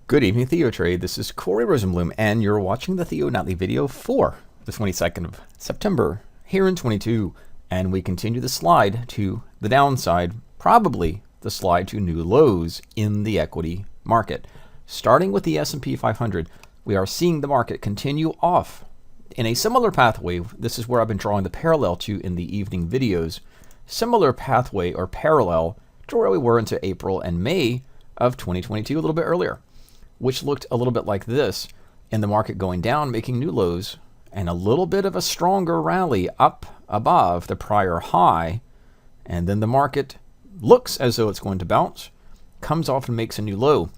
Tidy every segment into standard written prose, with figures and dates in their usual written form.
Good evening, TheoTrade. This is Corey Rosenblum, and you're watching the Theo Nightly video for the 22nd of September here in 22. And we continue the slide to the downside, probably the slide to new lows in the equity market. Starting with the S&P 500, we are seeing the market continue off in a similar pathway. This is where I've been drawing the parallel to in the evening videos. Similar pathway or parallel to where we were into April and May of 2022, a little bit earlier, which looked a little bit like this, in the market going down, making new lows, and a little bit of a stronger rally up above the prior high, and then the market looks as though it's going to bounce, comes off and makes a new low,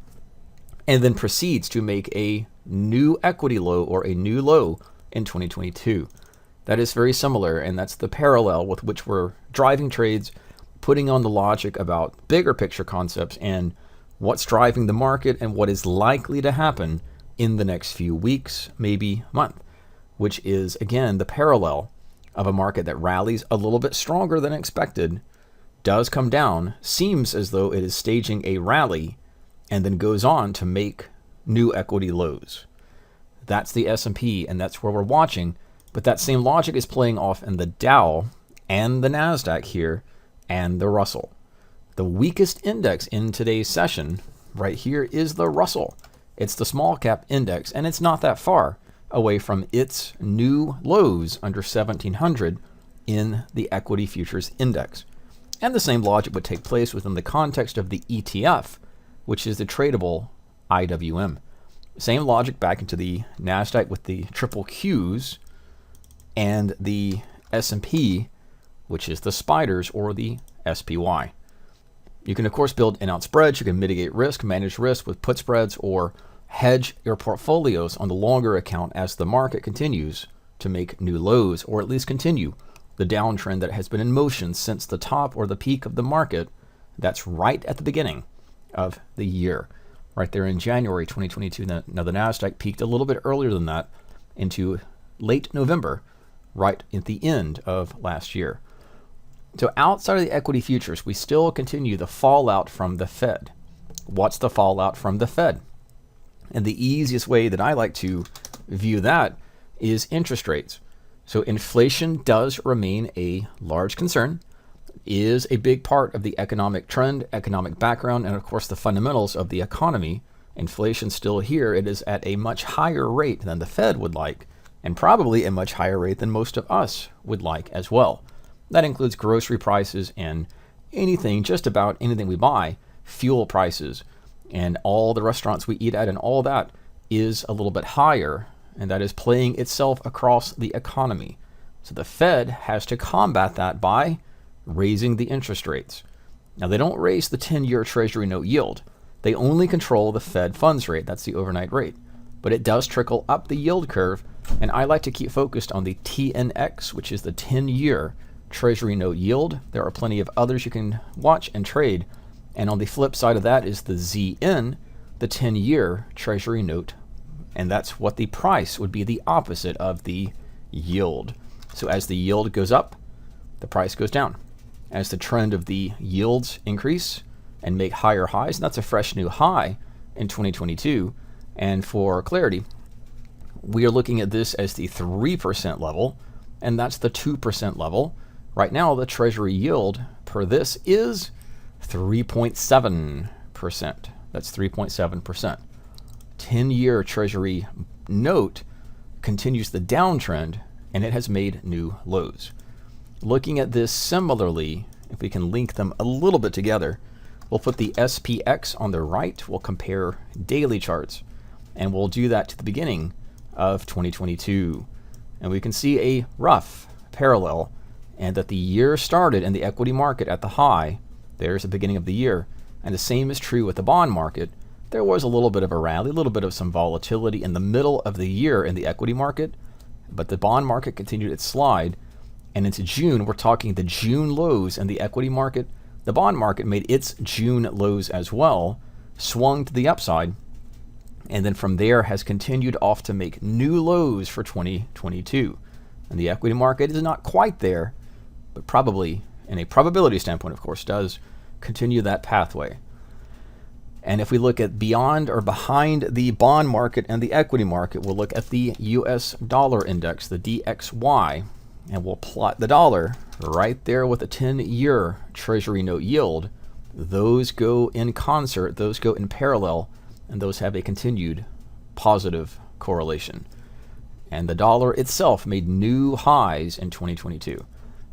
and then proceeds to make a new equity low or a new low in 2022. That is very similar, and that's the parallel with which we're driving trades, putting on the logic about bigger picture concepts and what's driving the market and what is likely to happen in the next few weeks, maybe month, which is, again, the parallel of a market that rallies a little bit stronger than expected, does come down, seems as though it is staging a rally, and then goes on to make new equity lows. That's the S&P, and that's where we're watching, but that same logic is playing off in the Dow and the NASDAQ here and the Russell. The weakest index in today's session right here is the Russell. It's the small cap index, and it's not that far away from its new lows under 1700 in the equity futures index. And the same logic would take place within the context of the ETF, which is the tradable IWM. Same logic back into the NASDAQ with the triple Qs and the S&P, which is the spiders or the SPY. You can, of course, build in-out spreads. You can mitigate risk, manage risk with put spreads, or hedge your portfolios on the longer account as the market continues to make new lows, or at least continue the downtrend that has been in motion since the top or the peak of the market. That's right at the beginning of the year, right there in January 2022. Now, the NASDAQ peaked a little bit earlier than that into late November, right at the end of last year. So outside of the equity futures, we still continue the fallout from the Fed. What's the fallout from the Fed? And the easiest way that I like to view that is interest rates. So inflation does remain a large concern, is a big part of the economic trend, economic background, and of course the fundamentals of the economy. Inflation still here. It is at a much higher rate than the Fed would like, and probably a much higher rate than most of us would like as well. That includes grocery prices and anything, just about anything we buy, fuel prices, and all the restaurants we eat at, and all that is a little bit higher, and that is playing itself across the economy. So the Fed has to combat that by raising the interest rates. Now, they don't raise the 10-year Treasury note yield. They only control the Fed funds rate. That's the overnight rate. But it does trickle up the yield curve, and I like to keep focused on the TNX, which is the 10-year Treasury note yield. There are plenty of others you can watch and trade. And on the flip side of that is the ZN, the 10-year Treasury note. And that's what the price would be, the opposite of the yield. So as the yield goes up, the price goes down. As the trend of the yields increase and make higher highs, and that's a fresh new high in 2022. And for clarity, we are looking at this as the 3% level, and that's the 2% level. Right now, the Treasury yield per this is 3.7%. That's 3.7%. 10-year Treasury note continues the downtrend, and it has made new lows. Looking at this similarly, if we can link them a little bit together, we'll put the SPX on the right. We'll compare daily charts, and we'll do that to the beginning of 2022. And we can see a rough parallel, and that the year started in the equity market at the high. There's the beginning of the year. And the same is true with the bond market. There was a little bit of a rally, a little bit of some volatility in the middle of the year in the equity market, but the bond market continued its slide. And into June, we're talking the June lows in the equity market. The bond market made its June lows as well, swung to the upside, and then from there has continued off to make new lows for 2022. And the equity market is not quite there, but probably, in a probability standpoint, of course, does continue that pathway. And if we look at beyond or behind the bond market and the equity market, we'll look at the US dollar index, the DXY, and we'll plot the dollar right there with a 10-year Treasury note yield. Those go in concert, those go in parallel, and those have a continued positive correlation. And the dollar itself made new highs in 2022.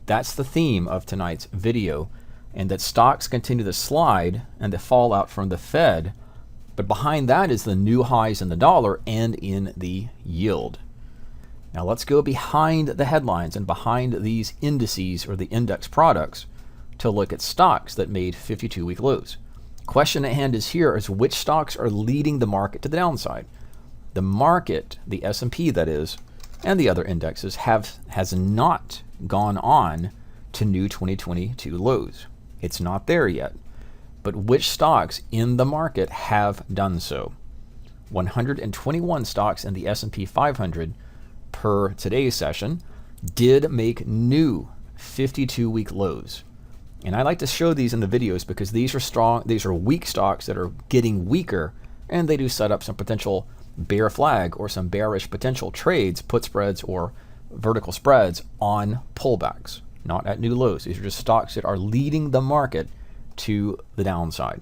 That's the theme of tonight's video, and that stocks continue to slide and the fallout from the Fed, but behind that is the new highs in the dollar and in the yield. Now let's go behind the headlines and behind these indices or the index products to look at stocks that made 52-week lows. Question at hand is here is which stocks are leading the market to the downside. The market, the S&P that is, and the other indexes has not gone on to new 2022 lows. It's not there yet. But which stocks in the market have done so? 121 stocks in the S&P 500 per today's session did make new 52-week lows. And I like to show these in the videos because these are strong, these are weak stocks that are getting weaker, and they do set up some potential bear flag or some bearish potential trades, put spreads or vertical spreads on pullbacks, not at new lows. These are just stocks that are leading the market to the downside.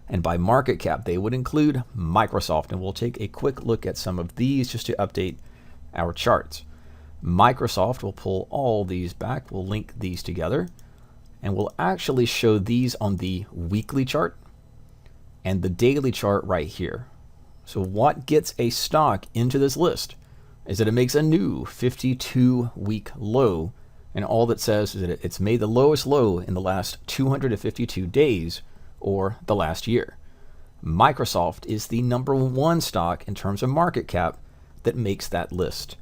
And by market cap, they would include Microsoft, and we'll take a quick look at some of these just to update our charts. Microsoft, we'll pull all these back, we'll link these together, and we'll actually show these on the weekly chart and the daily chart right here. So what gets a stock into this list is that it makes a new 52-week low, and all that says is that it's made the lowest low in the last 252 days or the last year. Microsoft is the #1 stock in terms of market cap that makes that list.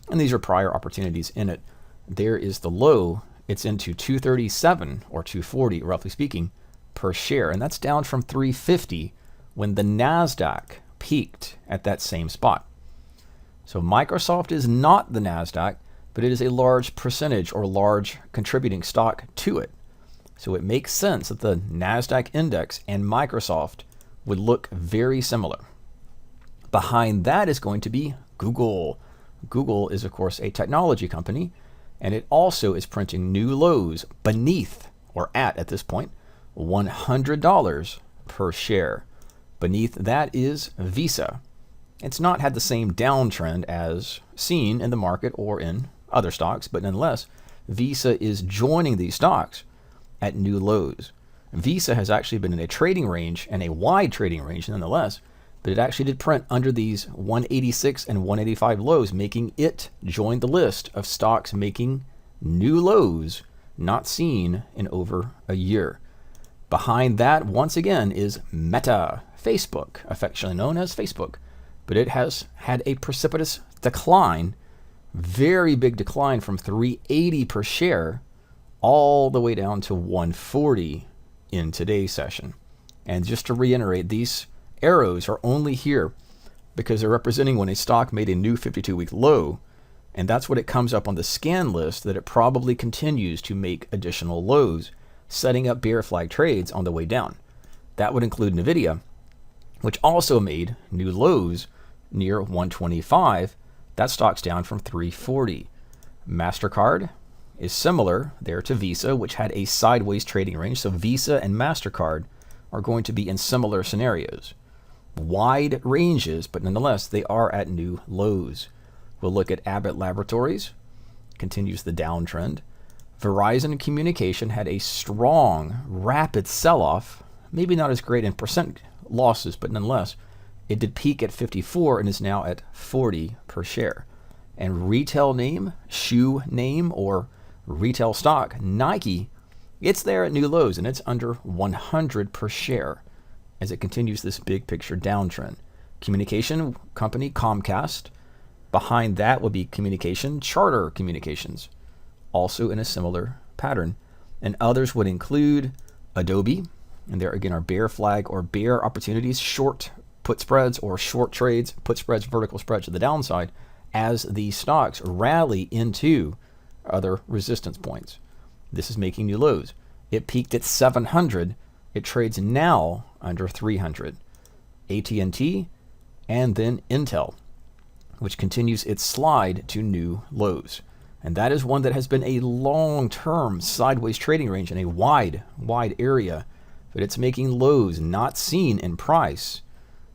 And these are prior opportunities in it. There is the low. It's into 237 or 240, roughly speaking, per share. And that's down from 350 when the NASDAQ peaked at that same spot. So Microsoft is not the NASDAQ, but it is a large percentage or large contributing stock to it. So it makes sense that the NASDAQ index and Microsoft would look very similar. Behind that is going to be Google. Google is, of course, a technology company, and it also is printing new lows beneath, or at this point, $100 per share. Beneath that is Visa. It's not had the same downtrend as seen in the market or in other stocks, but nonetheless, Visa is joining these stocks at new lows. Visa has actually been in a trading range, and a wide trading range nonetheless, but it actually did print under these 186 and 185 lows, making it join the list of stocks making new lows not seen in over a year. Behind that, once again, is Meta, Facebook, affectionately known as Facebook. But it has had a precipitous decline, very big decline from 380 per share all the way down to 140 in today's session. And just to reiterate, these arrows are only here because they're representing when a stock made a new 52-week low, and that's what it comes up on the scan list, that it probably continues to make additional lows, setting up bear flag trades on the way down. That would include Nvidia, which also made new lows near 125. That stock's down from 340. MasterCard is similar there to Visa, which had a sideways trading range. So Visa and MasterCard are going to be in similar scenarios. Wide ranges, but nonetheless, they are at new lows. We'll look at Abbott Laboratories, continues the downtrend. Verizon Communication had a strong, rapid sell-off, maybe not as great in percent losses, but nonetheless, it did peak at 54 and is now at 40 per share. And retail name, shoe name, or retail stock, Nike, it's there at new lows, and it's under 100 per share as it continues this big picture downtrend. Communication company, Comcast. Behind that would be communication, Charter Communications, also in a similar pattern. And others would include Adobe, and there again are bear flag or bear opportunities, short put spreads or short trades, put spreads, vertical spreads to the downside as these stocks rally into other resistance points. This is making new lows. It peaked at 700. It trades now under 300. AT&T, and then Intel, which continues its slide to new lows. And that is one that has been a long-term sideways trading range in a wide area, but it's making lows not seen in price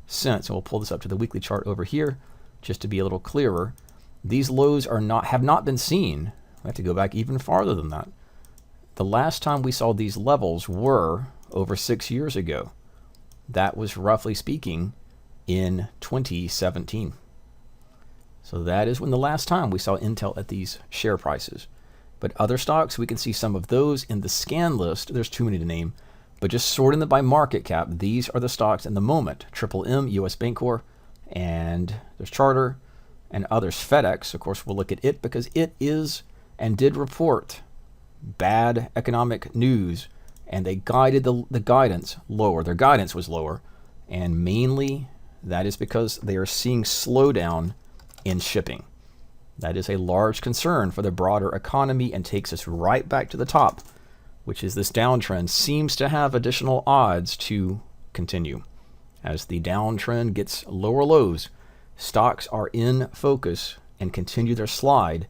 since, and we'll pull this up to the weekly chart over here just to be a little clearer. These lows have not been seen. We have to go back even farther than that. The last time we saw these levels were over 6 years ago. That was, roughly speaking, in 2017. So that is when the last time we saw Intel at these share prices. But other stocks, we can see some of those in the scan list. There's too many to name. But just sorting them by market cap, these are the stocks in the moment. Triple M, US Bancorp, and there's Charter, and others. FedEx, of course, we'll look at it because it is and did report bad economic news, and they guided the guidance lower. Their guidance was lower, and mainly that is because they are seeing slowdown in shipping. That is a large concern for the broader economy and takes us right back to the top, which is this downtrend seems to have additional odds to continue. As the downtrend gets lower lows, stocks are in focus and continue their slide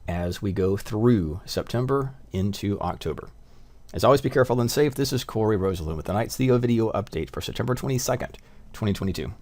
as we go through September into October. As always, be careful and safe. This is Corey Rosenblum with tonight's Theo video update for September 22nd, 2022.